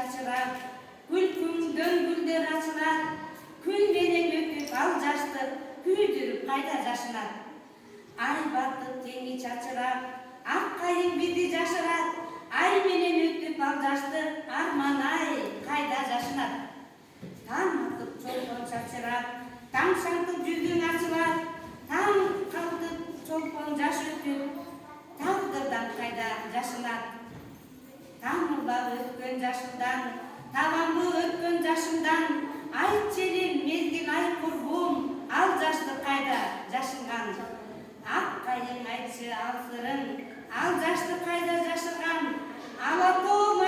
чачырап, күлкүңдөн гүлдөр ачылат, күн менен өтүп ал жаштык күйдүрүп кайда жашынат. Ай батып теңи чачырап, ак кайың бирди жашырат, ай менен өтүп ал жаштык арман ай кайда жашынат. Таң атып чолпон чачырап, таң шаңтып жүзүң ачылат, таң калтып чолпон жаш өтүп, тагдырдан кайда жашынат. Таңылба өткөн жашымдан, табамбы өткөн жашымдан, айтчы элем мезгил ай курбум, ал жаштык кайда жашынган. Ак кайың айтчы ал сырын, ал жаштык кайда жашырган. Ала тоом